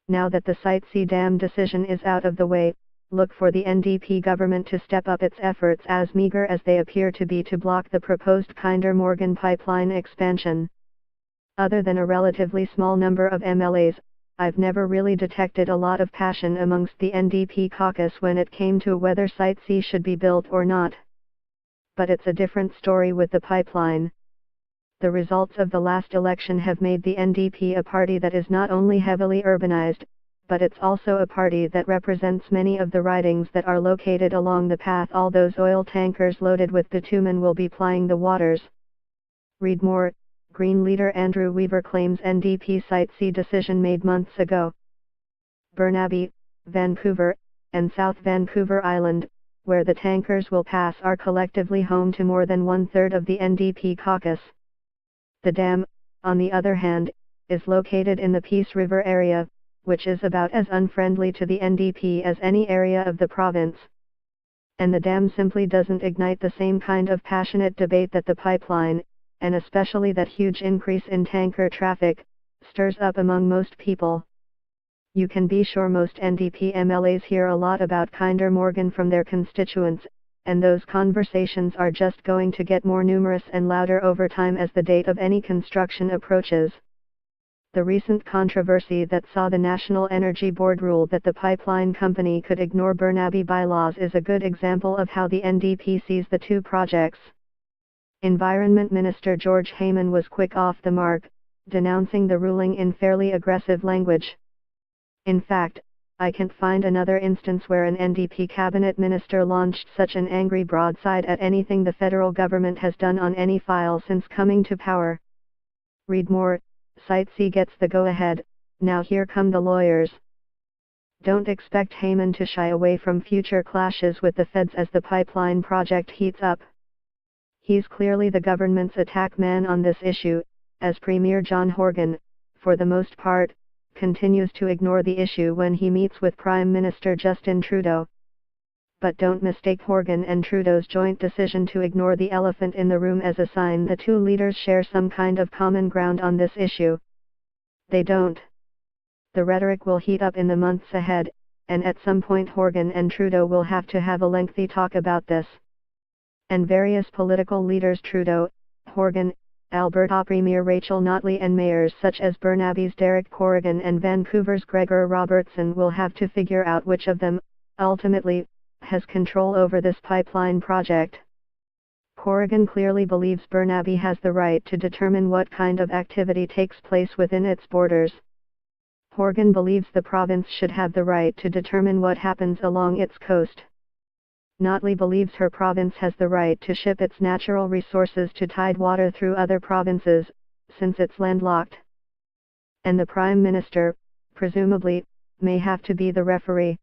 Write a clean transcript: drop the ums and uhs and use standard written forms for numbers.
Now that the Site C dam decision is out of the way, look for the NDP government to step up its efforts, as meager as they appear to be, to block the proposed Kinder Morgan pipeline expansion. Other than a relatively small number of MLAs, I've never really detected a lot of passion amongst the NDP caucus when it came to whether Site C should be built or not. But it's a different story with the pipeline. The results of the last election have made the NDP a party that is not only heavily urbanized, but it's also a party that represents many of the ridings that are located along the path all those oil tankers loaded with bitumen will be plying the waters. Read more. Green leader Andrew Weaver claims NDP Site C decision made months ago. Burnaby, Vancouver, and South Vancouver Island, where the tankers will pass, are collectively home to more than 1/3 of the NDP caucus. The dam, on the other hand, is located in the Peace River area, which is about as unfriendly to the NDP as any area of the province. And the dam simply doesn't ignite the same kind of passionate debate that the pipeline, and especially that huge increase in tanker traffic, stirs up among most people. You can be sure most NDP MLAs hear a lot about Kinder Morgan from their constituents, and those conversations are just going to get more numerous and louder over time as the date of any construction approaches. The recent controversy that saw the National Energy Board rule that the pipeline company could ignore Burnaby bylaws is a good example of how the NDP sees the two projects. Environment Minister George Heyman was quick off the mark, denouncing the ruling in fairly aggressive language. In fact, I can't find another instance where an NDP cabinet minister launched such an angry broadside at anything the federal government has done on any file since coming to power. Read more. Site C gets the go-ahead, now here come the lawyers. Don't expect Heyman to shy away from future clashes with the feds as the pipeline project heats up. He's clearly the government's attack man on this issue, as Premier John Horgan, for the most part, continues to ignore the issue when he meets with Prime Minister Justin Trudeau. But don't mistake Horgan and Trudeau's joint decision to ignore the elephant in the room as a sign the two leaders share some kind of common ground on this issue. They don't. The rhetoric will heat up in the months ahead, and at some point Horgan and Trudeau will have to have a lengthy talk about this. And various political leaders, Trudeau, Horgan, Alberta Premier Rachel Notley, and mayors such as Burnaby's Derek Corrigan and Vancouver's Gregor Robertson will have to figure out which of them, ultimately, has control over this pipeline project. Corrigan clearly believes Burnaby has the right to determine what kind of activity takes place within its borders. Horgan believes the province should have the right to determine what happens along its coast. Notley believes her province has the right to ship its natural resources to tidewater through other provinces, since it's landlocked. And the Prime Minister, presumably, may have to be the referee.